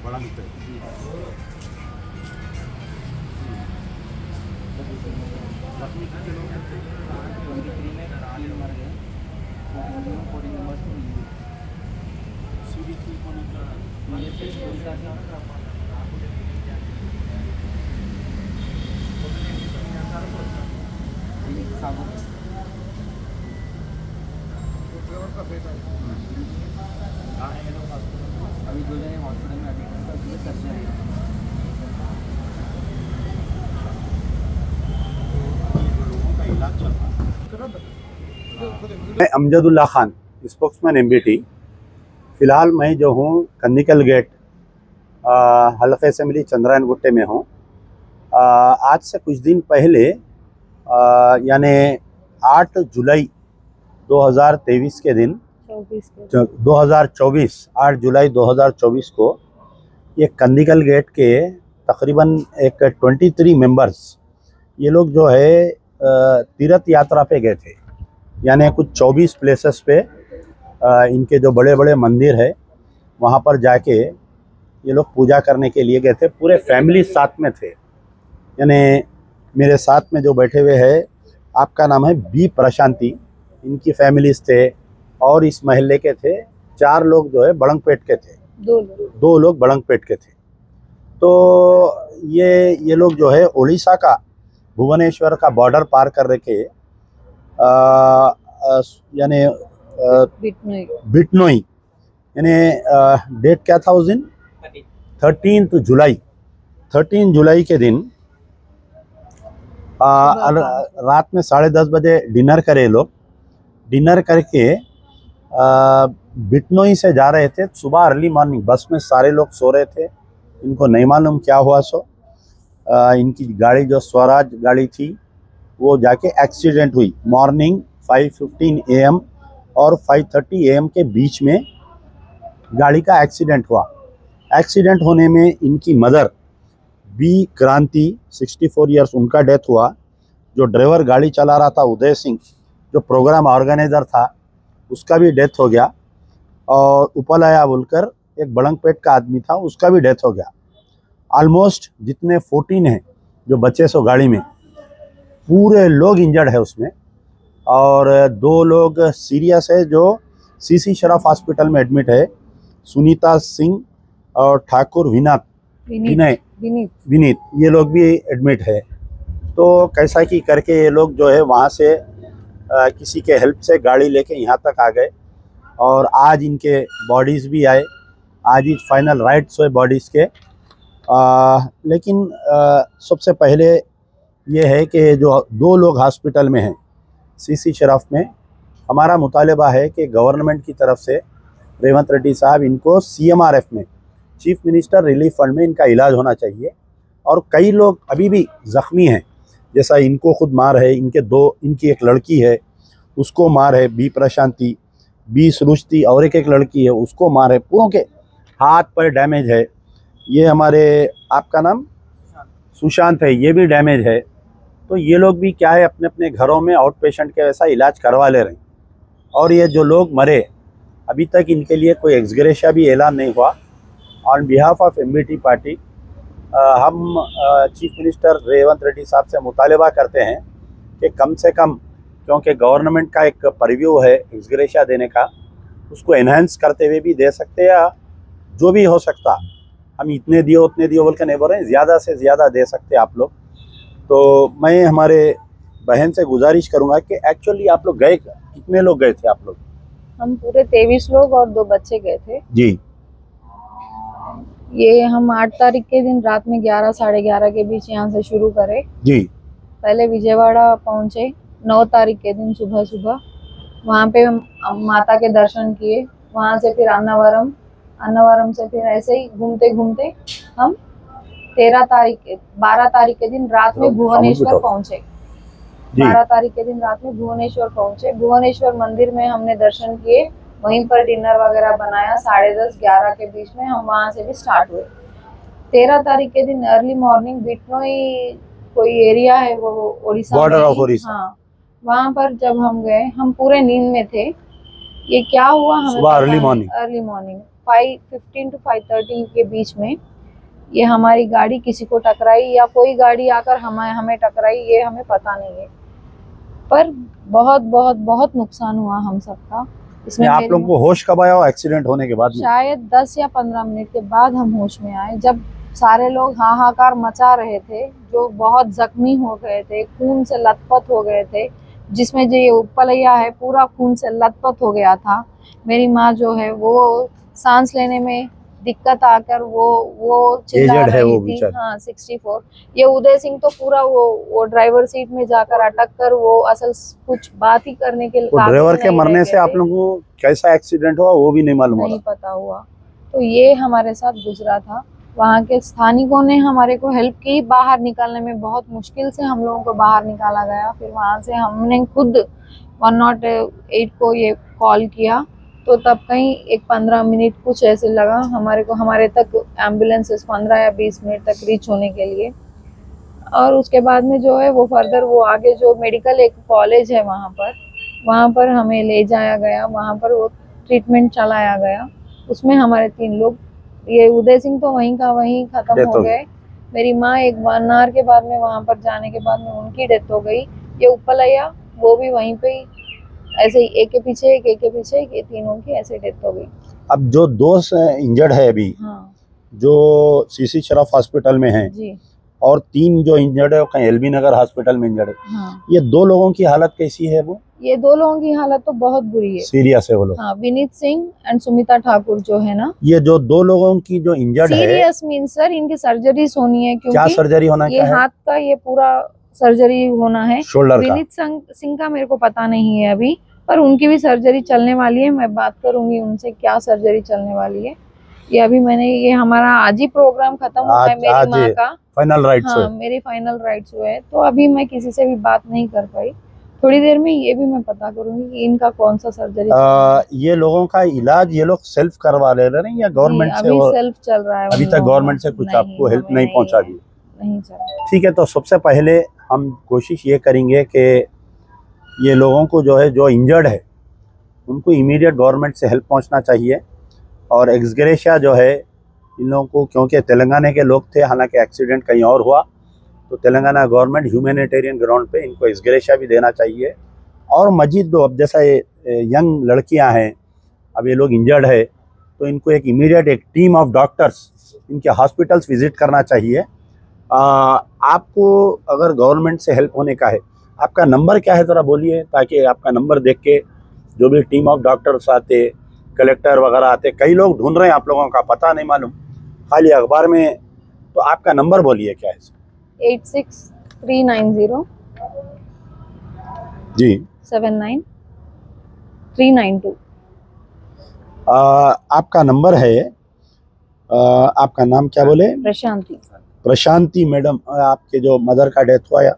बड़ा मिलता है। अभी जो है हॉस्पिटल में एडमिट है, तो सर्जरी लोगों का इलाज चल रहा है। मैं अमजदुल्ला खान, स्पोक्समैन एमबीटी। फ़िलहाल मैं जो हूँ कंदिकल गेट हल्का असेंबली चंद्रायन गुट्टे में हूँ। आज से कुछ दिन पहले यानी 8 जुलाई 2023 के दिन 2024 8 जुलाई 2024 को ये कंदिकल गेट के तकरीबन एक 23 मेंबर्स ये लोग जो है तीर्थ यात्रा पे गए थे। यानी कुछ 24 प्लेसेस पे इनके जो बड़े बड़े मंदिर है वहाँ पर जाके ये लोग पूजा करने के लिए गए थे। पूरे फैमिली साथ में थे। यानी मेरे साथ में जो बैठे हुए हैं, आपका नाम है बी प्रशांति, इनकी फैमिलीज थे और इस महल्ले के थे 4 लोग जो है बड़ंगपेट के थे, 2 लोग बड़ंगपेट के थे। तो ये लोग जो है उड़ीसा का भुवनेश्वर का बॉर्डर पार कर के यानी बिटनोई यानी डेट क्या था उस दिन 13 जुलाई के दिन रात में 10:30 बजे डिनर करे। लोग डिनर करके बिटनोई से जा रहे थे। सुबह अर्ली मॉर्निंग बस में सारे लोग सो रहे थे, इनको नहीं मालूम क्या हुआ। इनकी गाड़ी जो स्वराज गाड़ी थी वो जाके एक्सीडेंट हुई। मॉर्निंग 5:15 AM और 5:30 AM के बीच में गाड़ी का एक्सीडेंट हुआ। एक्सीडेंट होने में इनकी मदर बी क्रांति 64 इयर्स उनका डेथ हुआ। जो ड्राइवर गाड़ी चला रहा था उदय सिंह, जो प्रोग्राम ऑर्गेनाइज़र था, उसका भी डेथ हो गया। और उपलाया बोलकर एक बड़ंगपेट का आदमी था, उसका भी डेथ हो गया। ऑलमोस्ट जितने 14 हैं जो बचे सो गाड़ी में, पूरे लोग इंजर्ड है उसमें। और 2 लोग सीरियस है जो सीसी शरफ हॉस्पिटल में एडमिट है, सुनीता सिंह और ठाकुर विनीत, ये लोग भी एडमिट है। तो कैसा कि करके ये लोग जो है वहाँ से किसी के हेल्प से गाड़ी लेके यहाँ तक आ गए और आज इनके बॉडीज़ भी आए। आज ही फाइनल राइट्स हुए बॉडीज़ के। लेकिन सबसे पहले ये है कि जो 2 लोग हॉस्पिटल में हैं सीसी शरफ में, हमारा मुतालबा है कि गवर्नमेंट की तरफ से रेवंत रेड्डी साहब इनको CMRF में, चीफ मिनिस्टर रिलीफ फंड में इनका इलाज होना चाहिए। और कई लोग अभी भी ज़ख्मी हैं, जैसा इनको खुद मार है, इनकी एक लड़की है उसको मार है, बी प्रशांति, बी सृष्टि और एक लड़की है उसको मार है। पूरों के हाथ पर डैमेज है। ये हमारे आपका नाम सुशांत है, ये भी डैमेज है। तो ये लोग भी क्या है अपने अपने घरों में आउट पेशेंट के वैसा इलाज करवा ले रहे हैं। और ये जो लोग मरे अभी तक इनके लिए कोई एक्सग्रेशिया भी ऐलान नहीं हुआ। On behalf of MBT party हम चीफ मिनिस्टर रेवंत रेड्डी साहब से मुतालबा करते हैं कि कम से कम, क्योंकि गवर्नमेंट का एक परव्यू है एक्सग्रेशिया देने का, उसको एनहेंस करते हुए भी दे सकते या जो भी हो सकता, हम इतने दियो उतने दियो बोल के नहीं बोल रहे हैं, ज़्यादा से ज़्यादा दे सकते आप लोग। तो मैं हमारे बहन से गुजारिश करूँगा कि एक्चुअली आप लोग गए, कितने लोग गए थे आप लोग? हम पूरे 23 लोग और 2 बच्चे गए थे जी। ये हम 8 तारीख के दिन रात में 11 साढ़े 11 के बीच यहाँ से शुरू करे जी। पहले विजयवाड़ा पहुँचे 9 तारीख के दिन सुबह वहाँ पे हम माता के दर्शन किए। वहाँ से फिर अन्नावरम से फिर ऐसे ही घूमते घूमते हम 12 तारीख के दिन रात में भुवनेश्वर पहुँचे। 12 तारीख के दिन रात में भुवनेश्वर पहुँचे। भुवनेश्वर मंदिर में हमने दर्शन किए, वहीं पर डिनर वगैरह बनाया। 10:30 11 के बीच में हम वहाँ से भी स्टार्ट हुए। 13 तारीख के दिन अर्ली मॉर्निंग बिटनोई कोई एरिया है वो उड़ीसा Border में of ही। उड़ीसा। हाँ, वहाँ पर जब हम गए, हम पूरे नींद में थे। ये क्या हुआ हमें सुबह अर्ली मॉर्निंग 5:15 to 5:30 के बीच में ये हमारी गाड़ी किसी को टकराई या कोई गाड़ी आकर हमें टकराई, ये हमें पता नहीं है। पर बहुत बहुत बहुत नुकसान हुआ हम सबका। इसमें आप मेरी लोगों को होश कब आया एक्सीडेंट होने के बाद में? शायद 10 या 15 मिनट के बाद हम होश में आए, जब सारे लोग हाहाकार मचा रहे थे, जो बहुत जख्मी हो गए थे, खून से लथपथ हो गए थे, जिसमें जो ये उपलैया है पूरा खून से लथपथ हो गया था। मेरी माँ जो है वो सांस लेने में दिक्कत आकर वो चिल्ला Aged है वो रही थी। बेचारी। हाँ, 64। ये उदय सिंह तो पूरा वो ड्राइवर सीट में जाकर अटक कर वो असल कुछ बात ही करने के तो काबिल ड्राइवर के नहीं मरने रह से गए आप थे। लोगों को कैसा एक्सीडेंट हुआ वो भी नहीं मालूम हो नहीं रहा। पता हुआ। तो ये हमारे साथ गुजरा था। वहाँ के स्थानिकों ने हमारे को हेल्प की, बाहर निकालने में बहुत मुश्किल से हम लोगों को बाहर निकाला गया। फिर वहाँ से हमने खुद 108 को ये कॉल किया, तो तब कहीं एक 15 मिनट कुछ ऐसे लगा हमारे तक एम्बुलेंसेस 15 या 20 मिनट तक रीच होने के लिए। और उसके बाद में जो है वो फर्दर वो आगे जो मेडिकल एक कॉलेज है वहाँ पर हमें ले जाया गया, वहाँ पर वो ट्रीटमेंट चलाया गया। उसमें हमारे 3 लोग, ये उदय सिंह तो वहीं का वहीं खत्म Death हो हो गए। मेरी माँ एक 1 आवर के बाद में वहाँ पर जाने के बाद में उनकी डेथ हो गई। ये उपलैया वो भी वहीं पे ही ऐसे ही एक के पीछे एक ये तीनों की ऐसे डेथ हो गई। अब जो 2 इंजर्ड है अभी, हाँ जो सीसी शरफ हॉस्पिटल में है, जी, और 3 जो इंजर्ड है वो कहीं एलबी नगर हॉस्पिटल में इंजर्ड है। हाँ। ये 2 लोगों की हालत कैसी है? वो ये 2 लोगों की हालत तो बहुत बुरी है। सीरियस है वो लोग। हाँ, विनीत सिंह एंड सुमिता ठाकुर जो है ना, ये जो 2 लोगों की जो इंजर्ड है, सीरियस मीन सर इनकी सर्जरीज होनी है, क्या क्योंकि सर्जरी होना ये क्या है? हाथ का ये पूरा सर्जरी होना है। शोल्डर का। विनीत सिंह का मेरे को पता नहीं है अभी, पर उनकी भी सर्जरी चलने वाली है। मैं बात करूंगी उनसे क्या सर्जरी चलने वाली है। ये अभी ये हमारा आज ही प्रोग्राम खत्म हुआ है मेरी माँ का। फाइनल राइट्स हाँ, मेरे फाइनल राइट्स हुए हैं, तो अभी मैं किसी से भी बात नहीं कर पाई। थोड़ी देर में ये भी मैं पता करूंगी कि इनका कौन सा सर्जरी। ये लोगों का इलाज ये लोग सेल्फ करवा ले रहे हैं या गवर्नमेंट से? अभी सेल्फ चल रहा है। अभी तक गवर्नमेंट से कुछ आपको हेल्प नहीं पहुंचा दी? नहीं सर। ठीक है, तो सबसे पहले हम कोशिश ये करेंगे कि ये लोगों को जो है, जो इंजर्ड है, उनको इमीडिएट गवर्नमेंट से हेल्प पहुंचना चाहिए। और एक्सग्रेशिया जो है इन लोगों को, क्योंकि तेलंगाना के लोग थे, हालांकि एक्सीडेंट कहीं और हुआ, तो तेलंगाना गवर्नमेंट ह्यूमैनिटेरियन ग्राउंड पे इनको एक्सग्रेशिया भी देना चाहिए। और मजीद दो, अब जैसा ये यंग लड़कियां हैं, अब ये लोग इंजर्ड है, तो इनको एक इमीडिएट एक टीम ऑफ डॉक्टर्स इनके हॉस्पिटल्स विजिट करना चाहिए। आपको अगर गवर्नमेंट से हेल्प होने का है, आपका नंबर क्या है ज़रा बोलिए, ताकि आपका नंबर देख के जो भी टीम ऑफ डॉक्टर्स आते, कलेक्टर वगैरह आते, कई लोग ढूंढ रहे हैं, आप लोगों का पता नहीं मालूम, खाली अखबार में, तो आपका नंबर बोलिए क्या है? 86-390 जी 79-392। आपका नंबर है। आपका नाम क्या बोले? प्रशांति। प्रशांति मैडम, आपके जो मदर का डेथ हुआ, या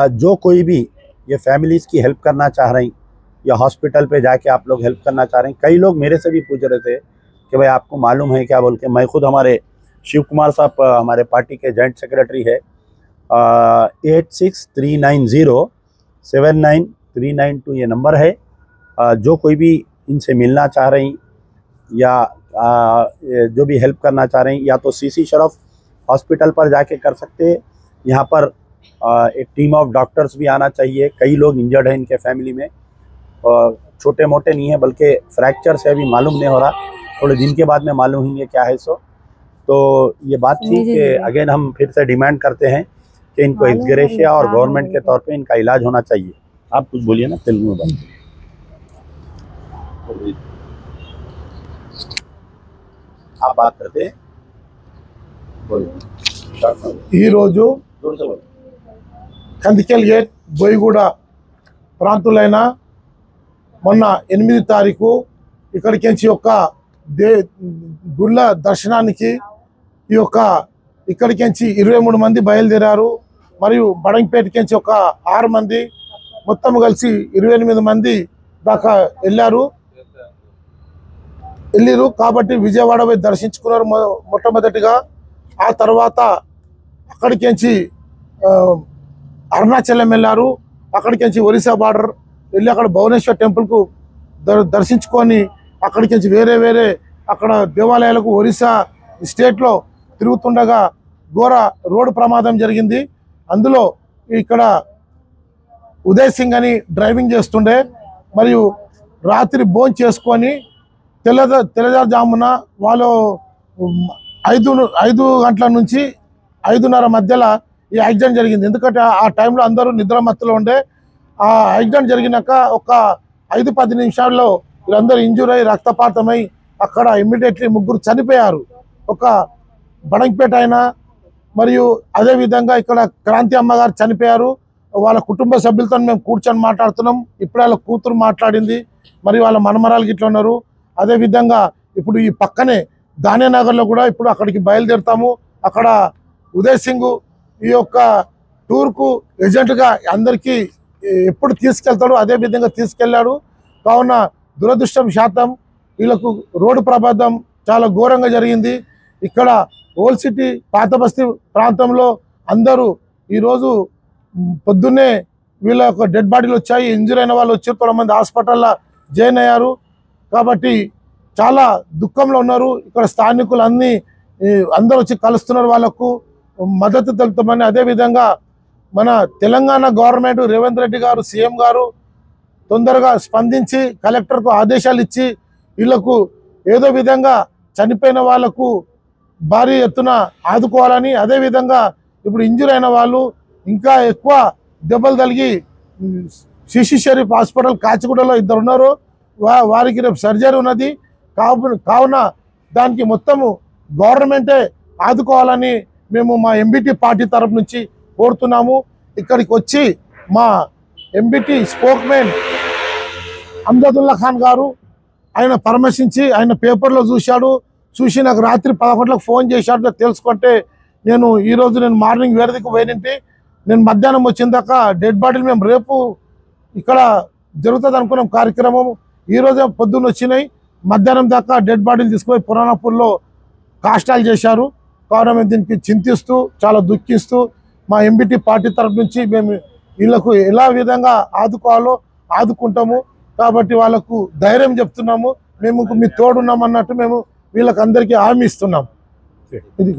जो कोई भी ये फैमिलीज़ की हेल्प करना चाह रही, या हॉस्पिटल पे जाके आप लोग हेल्प करना चाह रहे हैं, कई लोग मेरे से भी पूछ रहे थे कि भाई आपको मालूम है क्या बोल के। मैं खुद, हमारे शिव कुमार साहब हमारे पार्टी के जॉइंट सेक्रेटरी है। 86-390-79392 ये नंबर है। जो कोई भी इनसे मिलना चाह रही, या जो भी हेल्प करना चाह रहे हैं, या तो सीसी शरफ हॉस्पिटल पर जाके कर सकते हैं। यहाँ पर एक टीम ऑफ डॉक्टर्स भी आना चाहिए। कई लोग इंजर्ड हैं इनके फैमिली में, और छोटे मोटे नहीं है, बल्कि फ्रैक्चर से अभी मालूम नहीं हो रहा, थोड़े दिन के बाद में मालूम होंगे क्या है। सो तो ये बात थी कि अगेन हम फिर से डिमांड करते हैं कि इनको एक्सग्रेशिया और गवर्नमेंट के तौर पे इनका इलाज होना चाहिए। आप कुछ बोलिए ना, तेलुगु में बात। आप बात करते हैं, ఈ రోజు కందికల్ గేట్ బోయిగూడ ప్రాంతులైన మొన్న 8 తారీఖు ఇక్కడికి యొక్క గుళ్ళ దర్శనానికి ఈ యొక్క ఇక్కడికి 23 మంది బయలుదేరారు. మరియు బడంపేటకి ఒక 6 మంది, మొత్తం కలిసి 28 మంది దాకా వెళ్ళారు. కాబట్టి విజయవాడ పోయి దర్శించుకున్నారు మొట్టమొదటిగా. ఆ తర్వాత అక్కడికించి అరుణాచలం వెళ్ళారు. అక్కడికించి ఒరిస్సా బార్డర్ వెళ్ళి అక్కడ భువనేశ్వర్ టెంపుల్కు దర్శించుకొని అక్కడికించి వేరే అక్కడ దేవాలయాలకు ఒరిస్సా స్టేట్లో తిరుగుతుండగా ఘోర రోడ్డు ప్రమాదం జరిగింది. అందులో ఇక్కడ ఉదయ్ సింగ్ అని డ్రైవింగ్ చేస్తుండే, మరియు రాత్రి భోజనం చేసుకొని తెల్లవారుజామున వాళ్ళు 5 గంటల నుంచి 5:30 మధ్యలో ఈ యాక్సిడెంట్ జరిగింది. ఎందుకంటే ఆ టైంలో అందరూ నిద్రమత్తులో ఉండే. ఆ యాక్సిడెంట్ జరిగినాక ఒక 5-10 నిమిషాల్లో వీళ్ళందరూ ఇంజూర్ అయ్యి రక్తపాతమై అక్కడ ఇమ్మీడియట్లీ 3 చనిపోయారు. ఒక బడంగపేట అయినా మరియు అదేవిధంగా ఇక్కడ క్రాంతి అమ్మగారు చనిపోయారు. వాళ్ళ కుటుంబ సభ్యులతో మేము కూర్చొని మాట్లాడుతున్నాం. ఇప్పుడే వాళ్ళ కూతురు మాట్లాడింది, మరియు వాళ్ళ మనమరాలు గిట్ల ఉన్నారు. అదేవిధంగా ఇప్పుడు ఈ పక్కనే ధాన్యనగర్లో కూడా ఇప్పుడు అక్కడికి బయలుదేరుతాము. అక్కడ ఉదయ్ సింగ్ ఈ యొక్క టూర్కు ఏజెంట్గా అందరికీ ఎప్పుడు తీసుకెళ్తాడు అదేవిధంగా తీసుకెళ్లాడు. కావున దురదృష్టం శాతం వీళ్ళకు రోడ్డు ప్రమాదం చాలా ఘోరంగా జరిగింది. ఇక్కడ ఓల్డ్ సిటీ పాత బస్తీ ప్రాంతంలో అందరూ ఈరోజు పొద్దున్నే వీళ్ళ యొక్క డెడ్ బాడీలు వచ్చాయి. ఇంజూర్ అయిన వాళ్ళు వచ్చారు, కొంతమంది హాస్పిటల్లో జాయిన్ అయ్యారు. కాబట్టి చాలా దుఃఖంలో ఉన్నారు. ఇక్కడ స్థానికులు అందరూ వచ్చి కలుస్తున్నారు, వాళ్ళకు మద్దతు తెలుపుతామని. అదేవిధంగా మన తెలంగాణ గవర్నమెంట్ రేవంత్ రెడ్డి గారు సీఎం గారు తొందరగా స్పందించి కలెక్టర్కు ఆదేశాలు ఇచ్చి వీళ్ళకు ఏదో విధంగా చనిపోయిన వాళ్లకు భారీ ఎత్తున ఆదుకోవాలని, అదేవిధంగా ఇప్పుడు ఇంజూర్ అయిన వాళ్ళు ఇంకా ఎక్కువ దెబ్బలు తగిలి శిశు షరీఫ్ హాస్పిటల్ కాచిగూడలో 2 ఉన్నారు. వారికి రేపు సర్జరీ ఉన్నది. కావున దానికి మొత్తము గవర్నమెంటే ఆదుకోవాలని మేము మా ఎంబీటీ పార్టీ తరఫు నుంచి కోరుతున్నాము. ఇక్కడికి వచ్చి మా ఎంబీటీ స్పోక్మెన్ అమ్జదుల్లా ఖాన్ గారు ఆయన పరామర్శించి ఆయన పేపర్లో చూసి నాకు రాత్రి 11 గంటలకు ఫోన్ చేశాడు. తెలుసుకుంటే ఈరోజు నేను మార్నింగ్ వేరే దిక్కు పోయినంటే నేను మధ్యాహ్నం వచ్చిన దాకా డెడ్ బాడీలు మేము రేపు ఇక్కడ జరుగుతుంది అనుకున్నాం కార్యక్రమం. ఈరోజే పొద్దున్న వచ్చినాయి. మధ్యాహ్నం దాకా డెడ్ బాడీలు తీసుకుపోయి పురాణపూర్లో కాష్టాలు చేశారు. కావున మేము దీనికి చింతిస్తూ చాలా దుఃఖిస్తూ మా ఎంబీటీ పార్టీ తరఫు నుంచి మేము వీళ్ళకు ఎలా విధంగా ఆదుకోవాలో ఆదుకుంటాము. కాబట్టి వాళ్ళకు ధైర్యం చెప్తున్నాము. మేము మీ తోడున్నామన్నట్టు మేము వీళ్ళకి అందరికీ హామీ ఇస్తున్నాం. ఇది